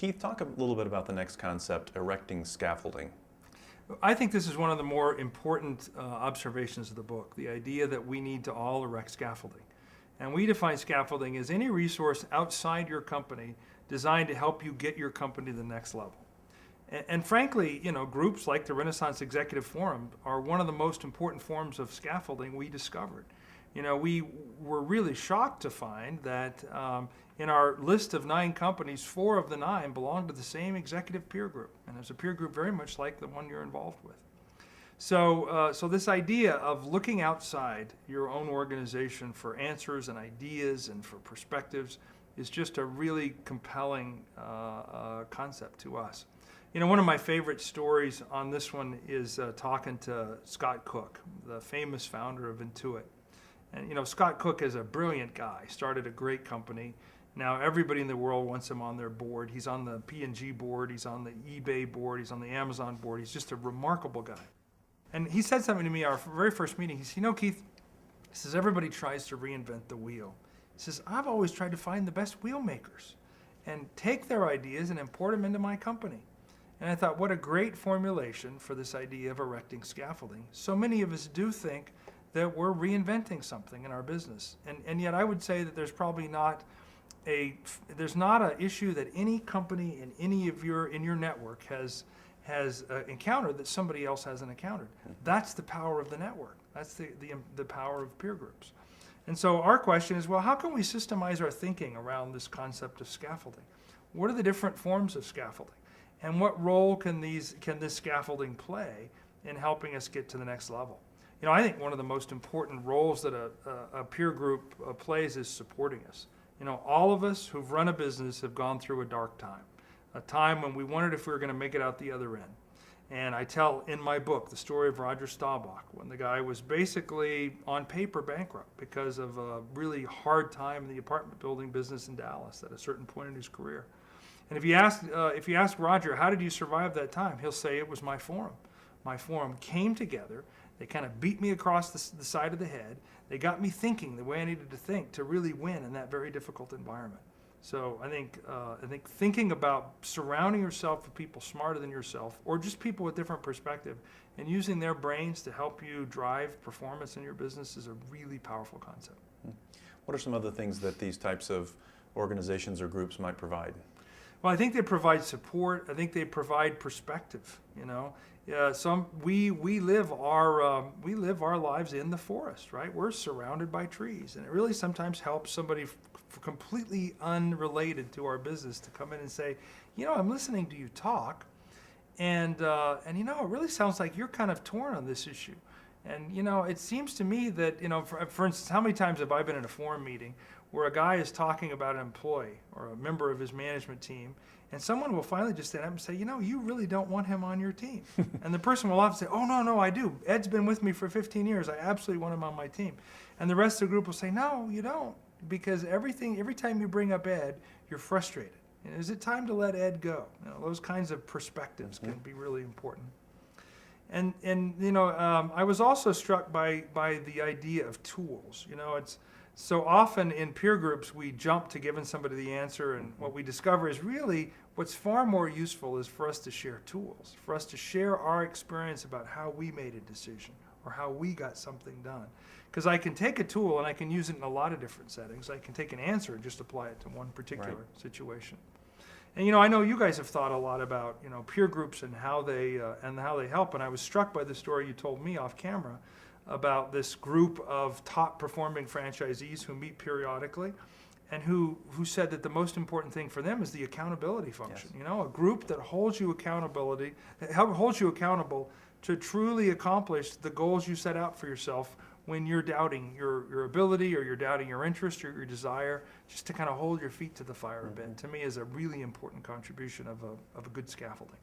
Keith, talk a little bit about the next concept, erecting scaffolding. I think this is one of the more important observations of the book, the idea that we need to all erect scaffolding. And we define scaffolding as any resource outside your company designed to help you get your company to the next level. And frankly, groups like the Renaissance Executive Forum are one of the most important forms of scaffolding we discovered. We were really shocked to find that in our list of 9 companies, 4 of the 9 belong to the same executive peer group. And there's a peer group very much like the one you're involved with. So this idea of looking outside your own organization for answers and ideas and for perspectives is just a really compelling concept to us. One of my favorite stories on this one is talking to Scott Cook, the famous founder of Intuit. And Scott Cook is a brilliant guy, started a great company. Now everybody in the world wants him on their board. He's on the P&G board, he's on the eBay board, he's on the Amazon board. He's just a remarkable guy. And he said something to me our very first meeting. He said, Keith, he says, everybody tries to reinvent the wheel. He says, I've always tried to find the best wheel makers and take their ideas and import them into my company. And I thought, what a great formulation for this idea of erecting scaffolding. So many of us do think that we're reinventing something in our business. And yet I would say that there's probably not an issue that any company in your network has encountered that somebody else hasn't encountered. That's the power of the network. That's the power of peer groups. And so our question is, well, how can we systemize our thinking around this concept of scaffolding? What are the different forms of scaffolding? And what role can this scaffolding play in helping us get to the next level? I think one of the most important roles that a peer group plays is supporting us. All of us who've run a business have gone through a dark time, a time when we wondered if we were going to make it out the other end. And I tell in my book the story of Roger Staubach, when the guy was basically on paper bankrupt because of a really hard time in the apartment building business in Dallas at a certain point in his career. And if you ask Roger, how did you survive that time? He'll say, it was my forum. My forum came together. They kind of beat me across the side of the head. They got me thinking the way I needed to think to really win in that very difficult environment. So I think thinking about surrounding yourself with people smarter than yourself, or just people with different perspective, and using their brains to help you drive performance in your business is a really powerful concept. What are some other things that these types of organizations or groups might provide? Well, I think they provide support. I think they provide perspective. We live our lives in the forest, right? We're surrounded by trees, and it really sometimes helps somebody completely unrelated to our business to come in and say, I'm listening to you talk, and it really sounds like you're kind of torn on this issue. And it seems to me that for instance, how many times have I been in a forum meeting where a guy is talking about an employee or a member of his management team, and someone will finally just stand up and say, you really don't want him on your team. And the person will often say, oh, no, I do. Ed's been with me for 15 years. I absolutely want him on my team. And the rest of the group will say, no, you don't, because every time you bring up Ed, you're frustrated. Is it time to let Ed go? Those kinds of perspectives can be really important. And I was also struck by the idea of tools. It's so often in peer groups we jump to giving somebody the answer, and what we discover is really what's far more useful is for us to share tools, for us to share our experience about how we made a decision or how we got something done. Because I can take a tool and I can use it in a lot of different settings. I can take an answer and just apply it to one particular situation. And I know you guys have thought a lot about peer groups and how they help. And I was struck by the story you told me off camera about this group of top performing franchisees who meet periodically, and who said that the most important thing for them is the accountability function. Yes. A group that holds you accountable to truly accomplish the goals you set out for yourself when you're doubting your ability, or you're doubting your interest or your desire, just to kind of hold your feet to the fire a bit, to me is a really important contribution of a good scaffolding.